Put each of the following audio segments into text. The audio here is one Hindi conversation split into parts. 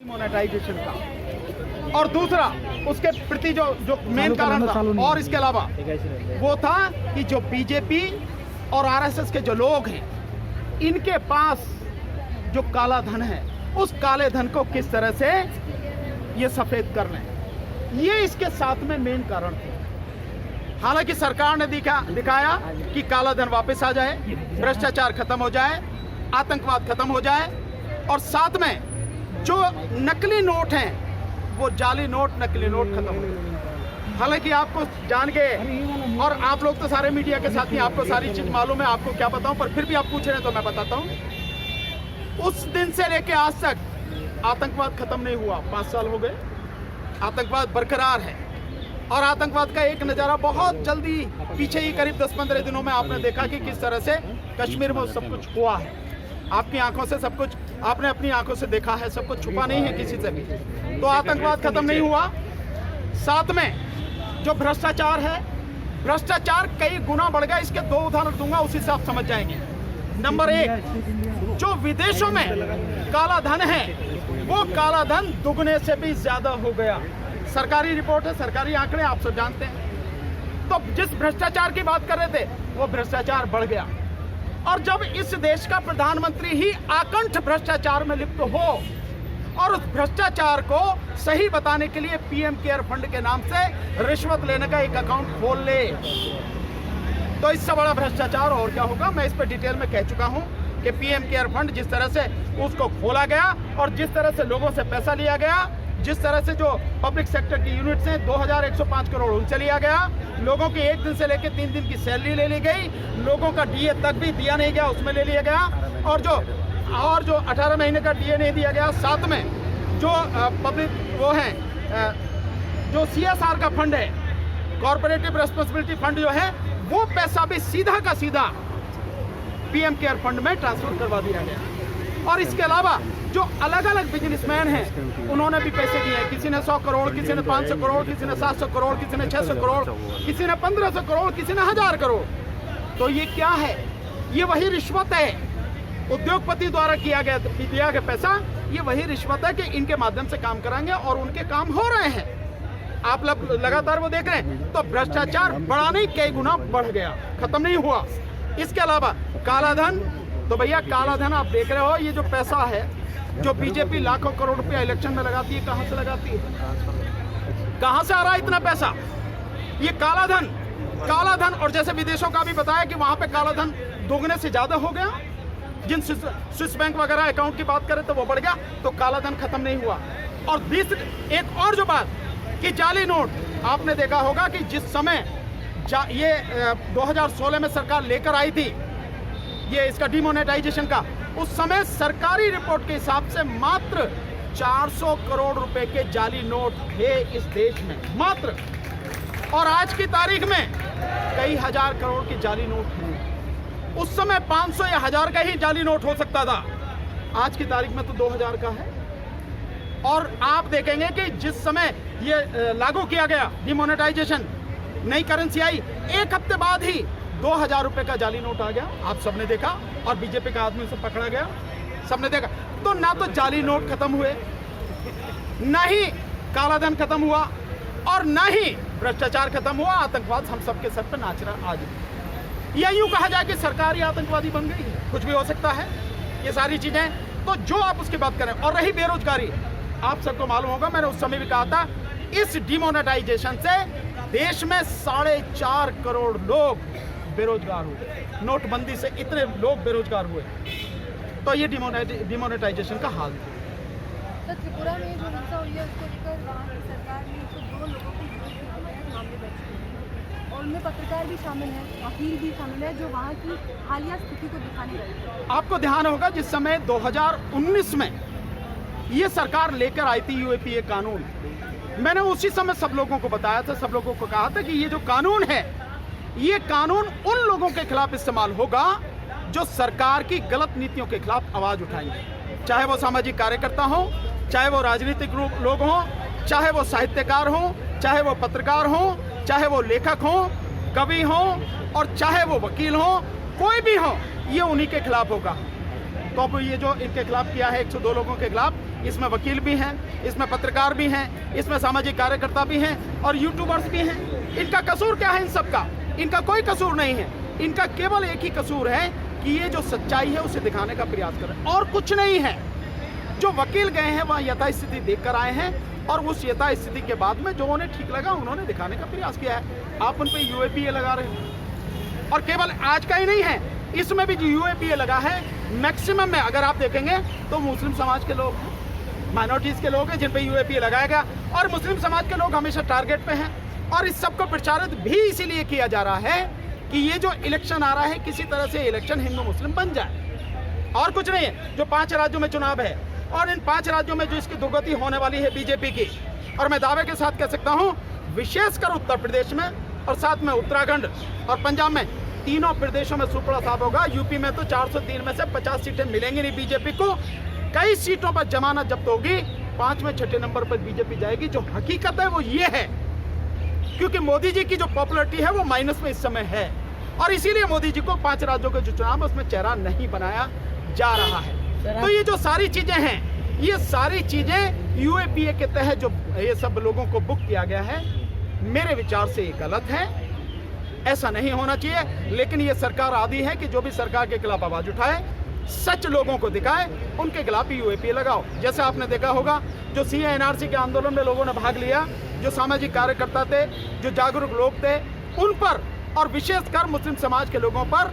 मोनेटाइजेशन का, और दूसरा उसके प्रति जो मेन कारण था, और इसके अलावा वो था कि जो बीजेपी और आरएसएस के जो लोग हैं, इनके पास जो काला धन है, उस काले धन को किस तरह से ये सफेद कर लें, ये इसके साथ में मेन कारण थे। हालांकि सरकार ने दिखाया कि काला धन वापस आ जाए, भ्रष्टाचार खत्म हो जाए, आतंकवाद खत्म हो जाए, और साथ में जो नकली नोट हैं, वो जाली नोट, नकली नोट खत्म हो जाए। हालांकि आपको जान के, और आप लोग तो सारे मीडिया के साथ ही, आपको सारी चीज मालूम है, आपको क्या बताऊं, पर फिर भी आप पूछ रहे हैं तो मैं बताता हूं। उस दिन से लेके आज तक आतंकवाद खत्म नहीं हुआ, 5 साल हो गए, आतंकवाद बरकरार है। और आतंकवाद का एक नज़ारा बहुत जल्दी, पीछे ही करीब 10-15 दिनों में आपने देखा कि किस तरह से कश्मीर में सब कुछ हुआ है। आपकी आंखों से सब कुछ, आपने अपनी आंखों से देखा है, सब कुछ छुपा नहीं है किसी से भी। तो आतंकवाद खत्म नहीं हुआ, साथ में जो भ्रष्टाचार है, भ्रष्टाचार कई गुना बढ़ गया। इसके 2 उदाहरण दूंगा, उसी से आप समझ जाएंगे। नंबर 1, जो विदेशों में काला धन है, वो काला धन दुगने से भी ज्यादा हो गया। सरकारी रिपोर्ट है, सरकारी आंकड़े आप सब जानते हैं। तो जिस भ्रष्टाचार की बात कर रहे थे, वो भ्रष्टाचार बढ़ गया। और जब इस देश का प्रधानमंत्री ही आकंठ भ्रष्टाचार में लिप्त हो, और उस भ्रष्टाचार को सही बताने के लिए पीएम केयर फंड के नाम से रिश्वत लेने का एक अकाउंट खोल ले, तो इससे बड़ा भ्रष्टाचार और क्या होगा। मैं इस पर डिटेल में कह चुका हूं कि पीएम केयर फंड जिस तरह से उसको खोला गया, और जिस तरह से लोगों से पैसा लिया गया, जिस तरह से जो पब्लिक सेक्टर की यूनिट्स हैं, 2105 करोड़ उनसे लिया गया, लोगों की 1 दिन से लेकर 3 दिन की सैलरी ले ली गई, लोगों का डीए तक भी दिया नहीं गया, उसमें ले लिया गया, और जो 18 महीने का डीए नहीं दिया गया, साथ में जो पब्लिक वो है, जो CSR का फंड है, कॉर्पोरेटिव रेस्पॉन्सिबिलिटी फंड जो है, वो पैसा भी सीधा का सीधा पीएम केयर फंड में ट्रांसफर करवा दिया गया। और इसके अलावा जो अलग अलग बिजनेसमैन हैं, उन्होंने भी पैसे दिए। किसी ने 100 करोड़, किसी ने 500 करोड़, किसी ने 700 करोड़, किसी ने 600 करोड़, किसी ने 1500 करोड़, किसी ने 1000 करोड़। तो ये क्या है? ये वही रिश्वत है, उद्योगपति द्वारा दिया गया पैसा। ये वही रिश्वत है कि इनके माध्यम से काम कराएंगे, और उनके काम हो रहे हैं, आप लगातार वो देख रहे हैं। तो भ्रष्टाचार बढ़ा नहीं, कई गुना बढ़ गया, खत्म नहीं हुआ। इसके अलावा काला धन, तो भैया काला धन आप देख रहे हो, ये जो पैसा है जो बीजेपी लाखों करोड़ रुपया इलेक्शन में लगाती है, कहां से लगाती है, कहां से आ रहा है इतना पैसा? ये काला धन। और जैसे विदेशों का भी बताया कि वहां पे काला धन दोगुने से ज्यादा हो गया। जिन स्विस बैंक वगैरह अकाउंट की बात करें तो वो बढ़ गया, तो काला धन खत्म नहीं हुआ। और एक और जो बात कि जाली नोट, आपने देखा होगा कि जिस समय ये 2016 में सरकार लेकर आई थी ये इसका डिमोनेटाइजेशन का, उस समय सरकारी रिपोर्ट के हिसाब से मात्र 400 करोड़ रुपए के जाली नोट थे इस देश में, मात्र। और आज की तारीख में कई हजार करोड़ के जाली नोट हैं। उस समय 500 या 1000 का ही जाली नोट हो सकता था, आज की तारीख में तो 2000 का है। और आप देखेंगे कि जिस समय ये लागू किया गया डिमोनेटाइजेशन, नई करेंसी आई, 1 हफ्ते बाद ही 2000 रुपए का जाली नोट आ गया, आप सबने देखा, और बीजेपी का आदमी से पकड़ा गया, सबने देखा। तो ना तो जाली नोट खत्म हुए, ना ही काला धन खत्म हुआ, और ना ही भ्रष्टाचार खत्म हुआ। आतंकवाद हम सबके सर पर नाच रहा आज। या यूं कहा जाए कि सरकार ही आतंकवादी बन गई है, कुछ भी हो सकता है, ये सारी चीजें। तो जो आप उसकी बात करें, और रही बेरोजगारी, आप सबको मालूम होगा, मैंने उस समय भी कहा था, इस डिमोनेटाइजेशन से देश में 4.5 करोड़ लोग बेरोजगार हुए। नोटबंदी से इतने लोग बेरोजगार हुए, तो ये डिमोनेटाइजेशन का हाल था। तो त्रिपुरा में जो हिंसा हुई है, उसको लेकर वहाँ की सरकार ने 102 लोगों की मामले दर्ज किए, और उनमें पत्रकार भी शामिल है, वकील भी शामिल है, जो वहाँ की हालिया स्थिति को दिखाने गए। आपको ध्यान होगा जिस समय 2019 में ये सरकार लेकर आई थी UAPA कानून, मैंने उसी समय सब लोगों को बताया था, सब लोगों को कहा था कि ये जो कानून है, ये कानून उन लोगों के खिलाफ इस्तेमाल होगा जो सरकार की गलत नीतियों के खिलाफ आवाज उठाएंगे, चाहे वो सामाजिक कार्यकर्ता हो, चाहे वो राजनीतिक लोग हों, चाहे वो साहित्यकार हों, चाहे वो पत्रकार हों, चाहे वो लेखक हों, कवि हों, और चाहे वो वकील हों, कोई भी हो, ये उन्हीं के खिलाफ होगा। तो अब ये जो इनके खिलाफ किया है 102 लोगों के खिलाफ, इसमें वकील भी हैं, इसमें पत्रकार भी हैं, इसमें सामाजिक कार्यकर्ता भी हैं और यूट्यूबर्स भी हैं। इनका कसूर क्या है? इन सबका इनका कोई कसूर नहीं है। इनका केवल एक ही कसूर है कि ये जो सच्चाई है उसे दिखाने का प्रयास कर रहे हैं और कुछ नहीं है। जो वकील गए हैं वहाँ यथास्थिति देख कर आए हैं और उस यथास्थिति के बाद में जो उन्हें ठीक लगा उन्होंने दिखाने का प्रयास किया है। आप उन पे यूएपीए लगा रहे हैं और केवल आज का ही नहीं है, इसमें भी जो यूएपीए लगा है मैक्सिमम में अगर आप देखेंगे तो मुस्लिम समाज के लोग हैं, माइनॉरिटीज के लोग हैं जिन पे यूएपीए लगाया गया और मुस्लिम समाज के लोग हमेशा टारगेट पे हैं। और इस सबको प्रचारित भी इसीलिए किया जा रहा है कि ये जो इलेक्शन आ रहा है किसी तरह से इलेक्शन हिंदू मुस्लिम बन जाए और कुछ नहीं है। जो 5 राज्यों में चुनाव है और इन 5 राज्यों में जो इसकी दुर्गति होने वाली है बीजेपी की, और मैं दावे के साथ कह सकता हूँ विशेषकर उत्तर प्रदेश में और साथ में उत्तराखंड और पंजाब में, तीनों प्रदेशों में सुपड़ा साफ होगा। यूपी में तो 403 में से 50 सीटें मिलेंगी नहीं बीजेपी को। कई सीटों पर जमानत जब्त होगी, 5 में 6 नंबर पर बीजेपी जाएगी। जो हकीकत है वो ये है क्योंकि मोदी जी की जो पॉपुलैरिटी है वो माइनस में इस समय है और इसीलिए मोदी जी को 5 राज्यों के जो चुनाव है उसमें चेहरा नहीं बनाया जा रहा है। तो ये जो सारी चीजें हैं, ये सारी चीजें यूएपीए के तहत जो ये सब लोगों को बुक किया गया है, मेरे विचार से ये गलत है, ऐसा नहीं होना चाहिए। लेकिन ये सरकार आदी है कि जो भी सरकार के खिलाफ आवाज उठाए, सच लोगों को दिखाए, उनके खिलाफ यूएपीए लगाओ। जैसे आपने देखा होगा जो सीए एनआरसी के आंदोलन में लोगों ने भाग लिया, जो सामाजिक कार्यकर्ता थे, जो जागरूक लोग थे, उन पर और विशेषकर मुस्लिम समाज के लोगों पर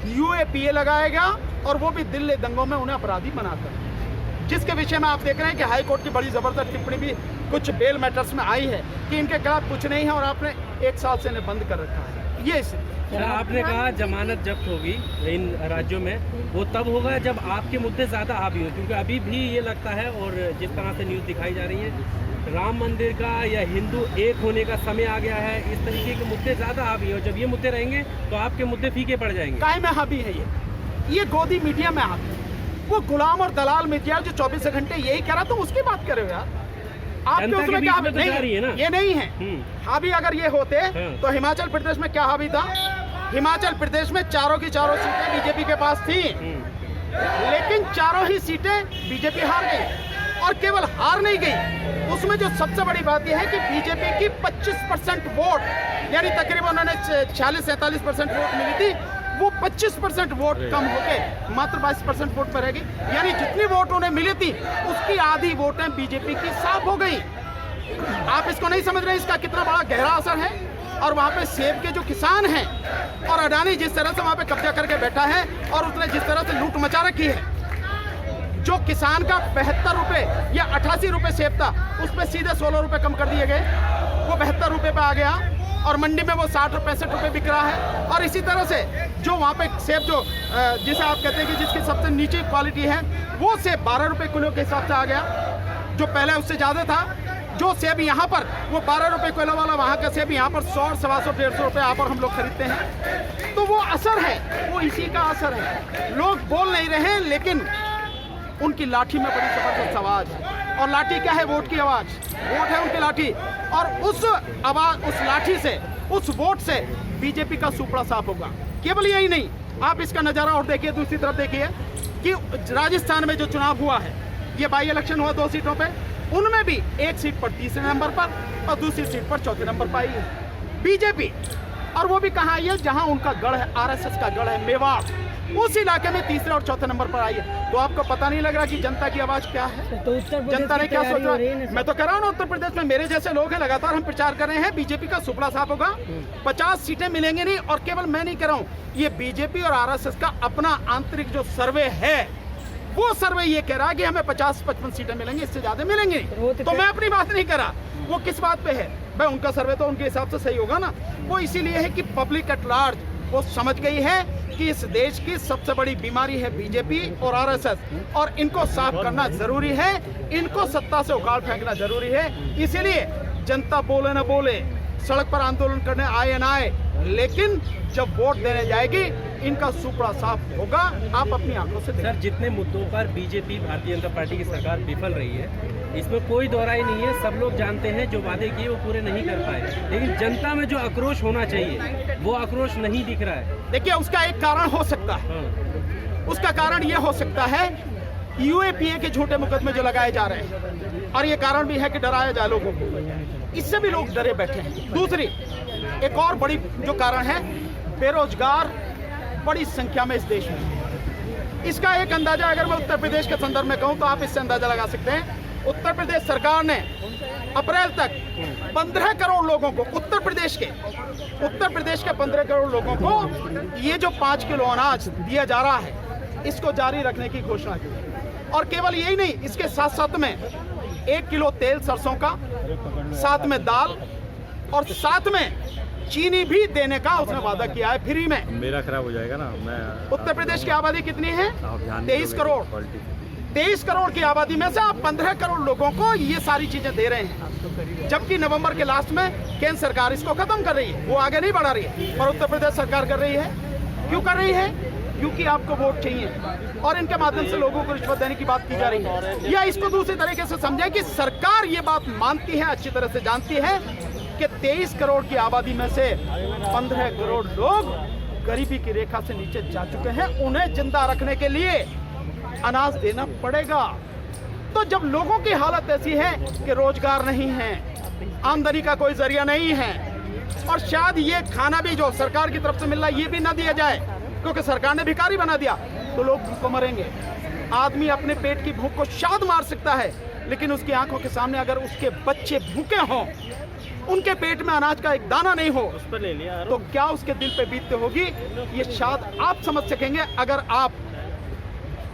यूएपीए लगाएगा और वो भी दिल्ली दंगों में उन्हें अपराधी बनाकर, जिसके विषय में आप देख रहे हैं कि हाई कोर्ट की बड़ी जबरदस्त टिप्पणी भी कुछ बेल मैटर्स में आई है कि इनके खिलाफ कुछ नहीं है और आपने 1 साल से इन्हें बंद कर रखा है। ये आपने कहा जमानत जब्त होगी इन राज्यों में, वो तब होगा जब आपके मुद्दे ज़्यादा हावी हो, क्योंकि अभी भी ये लगता है और जिस तरह से न्यूज़ दिखाई जा रही है राम मंदिर का या हिंदू एक होने का समय आ गया है, इस तरीके के मुद्दे ज़्यादा हावी हो। जब ये मुद्दे रहेंगे तो आपके मुद्दे फीके पड़ जाएंगे। काय में हावी है ये गोदी मीडिया में हावी, वो गुलाम और दलाल मीडिया जो 24 घंटे यही कह रहा, तो उसकी बात कर रहे हो यार। आपके उसमें क्या नहीं है ना? ये नहीं है हावी। अगर ये होते तो हिमाचल प्रदेश में क्या हावी था? हिमाचल प्रदेश में चारों की चारों सीटें बीजेपी के पास थी, लेकिन चारों ही सीटें बीजेपी हार गई और केवल हार नहीं गई, उसमें जो सबसे बड़ी बात यह है कि बीजेपी की 25% वोट, यानी तकरीबन उन्होंने 46-47% वोट मिली थी, वो 25% वोट कम होके मात्र 22% वोट पर रहेगी। यानी जितनी वोट उन्हें मिली थी उसकी आधी वोटें बीजेपी की साफ हो गई। आप इसको नहीं समझ रहे, इसका कितना बड़ा गहरा असर है। और वहाँ पे सेब के जो किसान हैं और अडानी जिस तरह से वहाँ पे कब्जा करके बैठा है और उसने जिस तरह से लूट मचा रखी है, जो किसान का 72 रुपए या 88 रुपए सेब था उस पर सीधे 16 रुपए कम कर दिए गए, वो 72 रुपए पे आ गया और मंडी में वो 60 रुपए 65 रुपए बिक रहा है। और इसी तरह से जो वहाँ पे सेब जो जिसे आप कहते हैं कि जिसकी सबसे नीचे क्वालिटी है, वो सेब 12 रुपए किलो के हिसाब से आ गया, जो पहले उससे ज़्यादा था। जो सेब यहाँ पर वो 12 रुपए किलो वाला, वहाँ का सेब यहाँ पर 100, 125, 150 रुपए यहाँ पर हम लोग खरीदते हैं। तो वो असर है, वो इसी का असर है। लोग बोल नहीं रहे हैं, लेकिन उनकी लाठी में बड़ी जबरदस्त आवाज है। और लाठी क्या है? वोट की आवाज, वोट है उनकी लाठी। और उस आवाज, उस लाठी से, उस वोट से बीजेपी का सुपड़ा साफ होगा। केवल यही नहीं, आप इसका नजारा और देखिए, दूसरी तरफ देखिए कि राजस्थान में जो चुनाव हुआ है, ये बाई इलेक्शन हुआ 2 सीटों पे, उनमें भी एक सीट पर 3रे नंबर पर और दूसरी सीट पर 4थे नंबर पर आई है बीजेपी। और वो भी कहाँ आई है? जहां उनका गढ़ है, आरएसएस का गढ़ है, मेवाड़, उस इलाके में 3रे और 4थे नंबर पर आई है। तो आपको पता नहीं लग रहा कि जनता की आवाज क्या है? तो जनता ने क्या सोचा? मैं तो कह रहा हूँ ना, उत्तर प्रदेश में मेरे जैसे लोग हैं, लगातार हम प्रचार कर रहे हैं, बीजेपी का सुपड़ा साफ होगा, 50 सीटें मिलेंगी नहीं। और केवल मैं नहीं कह रहा हूँ, ये बीजेपी और आरएसएस का अपना आंतरिक जो सर्वे है, वो सर्वे ये कह रहा है कि हमें 50-55 सीटें मिलेंगी, इससे ज्यादा मिलेंगी नहीं। तो मैं अपनी बात नहीं कर रहा, वो किस बात पे है भाई? उनका सर्वे तो उनके हिसाब से सही होगा ना। वो इसीलिए है कि पब्लिक एट लार्ज वो समझ गई है कि इस देश की सबसे बड़ी बीमारी है बीजेपी और आरएसएस, और इनको साफ करना जरूरी है, इनको सत्ता से उखाड़ फेंकना जरूरी है। इसीलिए जनता बोले न बोले, सड़क पर आंदोलन करने आए न आए, लेकिन जब वोट देने जाएगी इनका सुपड़ा साफ होगा। आप अपनी आंखों से देखिए। सर, जितने मुद्दों पर बीजेपी भारतीय जनता पार्टी की सरकार विफल रही है, इसमें कोई दोहराई नहीं है। सब लोग जानते हैं जो वादे किए वो पूरे नहीं कर पाए, लेकिन जनता में जो आक्रोश होना चाहिए वो आक्रोश नहीं दिख रहा है। देखिए, उसका एक कारण हो सकता है, उसका कारण यह हो सकता है यूएपीए के झूठे मुकदमे जो लगाए जा रहे हैं, और ये कारण भी है कि डराया जाए लोगों को, इससे भी लोग डरे बैठे हैं। दूसरी एक और बड़ी जो कारण है, बेरोजगार बड़ी संख्या में इस देश में। इसका एक अंदाजा अगर मैं उत्तर प्रदेश के संदर्भ में कहूं तो आप इससे अंदाजा लगा सकते हैं। उत्तर प्रदेश सरकार ने अप्रैल तक 15 करोड़ लोगों को, उत्तर प्रदेश के 15 करोड़ लोगों को ये जो 5 किलो अनाज दिया जा रहा है, इसको जारी रखने की घोषणा की। और केवल यही नहीं, इसके साथ साथ में 1 किलो तेल सरसों का, साथ में दाल और साथ में चीनी भी देने का उसने वादा किया है फ्री में। मेरा खराब हो जाएगा ना। मैं उत्तर प्रदेश की आबादी कितनी है? 23 करोड़। 23 करोड़ की आबादी में से आप 15 करोड़ लोगों को ये सारी चीजें दे रहे हैं, जबकि नवंबर के लास्ट में केंद्र सरकार इसको खत्म कर रही है, वो आगे नहीं बढ़ा रही है, पर उत्तर प्रदेश सरकार कर रही है। क्यों कर रही है? क्योंकि आपको वोट चाहिए और इनके माध्यम से लोगों को रिश्वत देने की बात की जा रही है। या इसको दूसरी तरीके से समझे कि सरकार ये बात मानती है, अच्छी तरह से जानती है कि 23 करोड़ की आबादी में से 15 करोड़ लोग गरीबी की रेखा से नीचे जा चुके हैं, उन्हें जिंदा रखने के लिए अनाज देना पड़ेगा। तो जब लोगों की हालत ऐसी है कि रोजगार नहीं है, आमदनी का कोई जरिया नहीं है, और शायद ये खाना भी जो सरकार की तरफ से मिल रहा है ये भी ना दिया जाए क्योंकि सरकार ने भिखारी बना दिया, तो लोग भूखों मरेंगे। आदमी अपने पेट की भूख को शायद मार सकता है, लेकिन उसकी आंखों के सामने अगर उसके बच्चे भूखे हों, उनके पेट में अनाज का एक दाना नहीं हो, तो क्या उसके दिल पे बीतते होगी, ये शायद आप समझ सकेंगे। अगर आप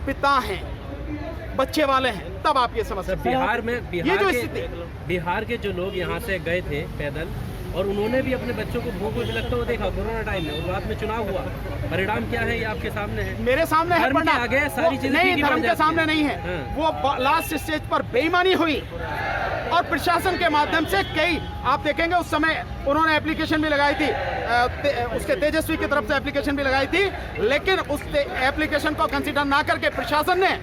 पिता हैं, बच्चे वाले हैं, तब आप ये समझ सकते हैं। ये जो स्थिति, बिहार के जो लोग यहाँ से गए थे पैदल और उन्होंने भी अपने बच्चों को भूख लगता हुआ देखा कोरोना टाइम में, और बाद में चुनाव हुआ, परिणाम क्या है ये आपके सामने है। मेरे सामने है, धर्म के आगे सारी चीजें नहीं, धर्म के सामने नहीं है। हाँ। वो लास्ट स्टेज पर बेईमानी हुई और प्रशासन के माध्यम से कई, आप देखेंगे उस समय उन्होंने एप्लीकेशन भी लगाई थी, उसके तेजस्वी की तरफ से एप्लीकेशन भी लगाई थी, लेकिन उस एप्लीकेशन को कंसीडर ना करके प्रशासन ने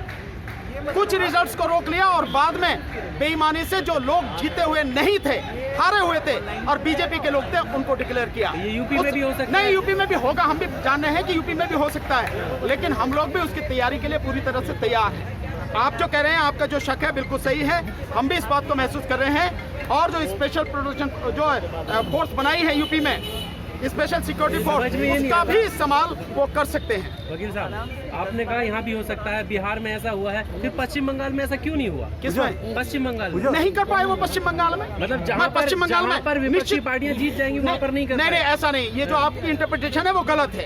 कुछ रिजल्ट्स को रोक लिया और बाद में बेईमानी से जो लोग जीते हुए नहीं थे, हारे हुए थे और बीजेपी के लोग थे, उनको डिक्लेयर किया। ये यूपी में भी हो सकता है? नहीं, यूपी में भी होगा, हम भी जान रहे हैं कि यूपी में भी हो सकता है, लेकिन हम लोग भी उसकी तैयारी के लिए पूरी तरह से तैयार हैं। आप जो कह रहे हैं, आपका जो शक है बिल्कुल सही है, हम भी इस बात को महसूस कर रहे हैं। और जो स्पेशल प्रोटेक्शन जो फोर्स बनाई है यूपी में, स्पेशल सिक्योरिटी फोर्स, उसका भी इस्तेमाल वो कर सकते हैं। वकील साहब, आपने कहा यहाँ भी हो सकता है, बिहार में ऐसा हुआ है, फिर पश्चिम बंगाल में ऐसा क्यों नहीं हुआ? किसमें? पश्चिम बंगाल में नहीं कर पाए वो पश्चिम बंगाल में। मतलब जहाँ पर विपक्षी पार्टियां जीत जाएंगी वहाँ पर नहीं कर नहीं, ऐसा नहीं, ये जो आपकी इंटरप्रिटेशन है वो गलत है।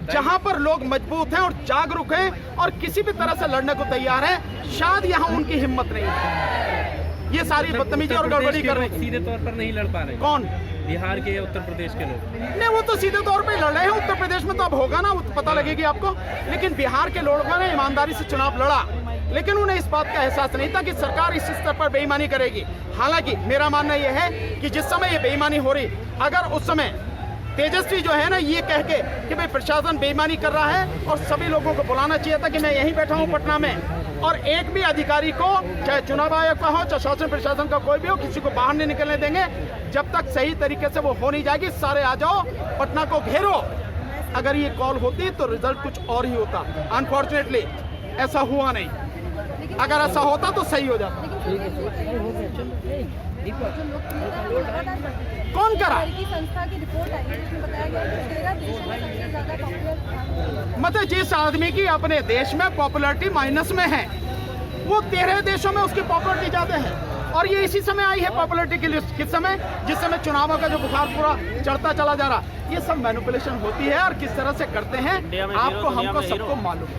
जहाँ पर लोग मजबूत हैं और जागरूक हैं और किसी भी तरह से लड़ने को तैयार हैं, शायद यहाँ उनकी हिम्मत नहीं है ये सारी बदतमीजी और गड़बड़ी कर रहे हैं। सीधे तौर पर नहीं लड़ पा रहे। कौन? बिहार के या उत्तर प्रदेश के लोग? नहीं, वो तो सीधे तौर पे लड़ रहे हैं। उत्तर प्रदेश में तो अब होगा ना, पता लगेगी आपको। लेकिन बिहार के लोगों ने ईमानदारी से चुनाव लड़ा, लेकिन उन्हें इस बात का एहसास नहीं था कि सरकार इस स्तर पर बेईमानी करेगी। हालांकि मेरा मानना यह है कि जिस समय ये बेईमानी हो रही, अगर उस समय तेजस्वी जो है ना ये कह के कि भाई प्रशासन बेईमानी कर रहा है और सभी लोगों को बुलाना चाहिए था कि मैं यहीं बैठा हूँ पटना में, और एक भी अधिकारी को, चाहे चुनाव आयोग का हो चाहे शासन प्रशासन का कोई भी हो, किसी को बाहर नहीं निकलने देंगे जब तक सही तरीके से वो हो नहीं जाएगी। सारे आ जाओ, पटना को घेरो। अगर ये कॉल होती तो रिजल्ट कुछ और ही होता। अनफॉर्चुनेटली ऐसा हुआ नहीं, अगर ऐसा होता तो सही हो जाता। कौन करा? संस्था की रिपोर्ट आई है जिसमें बताया गया है कि 13 देशों में सबसे ज्यादा पॉपुलर, मतलब जिस आदमी की अपने देश में पॉपुलैरिटी माइनस में है, वो 13 देशों में उसकी पॉपुलैरिटी ज्यादा है। और ये इसी समय आई है पॉपुलैरिटी की लिस्ट, किस समय? जिस समय चुनावों का जो बुखार पूरा चढ़ता चला जा रहा। ये सब मैनिपुलेशन होती है और किस तरह से करते हैं आपको, हमको, सबको मालूम है।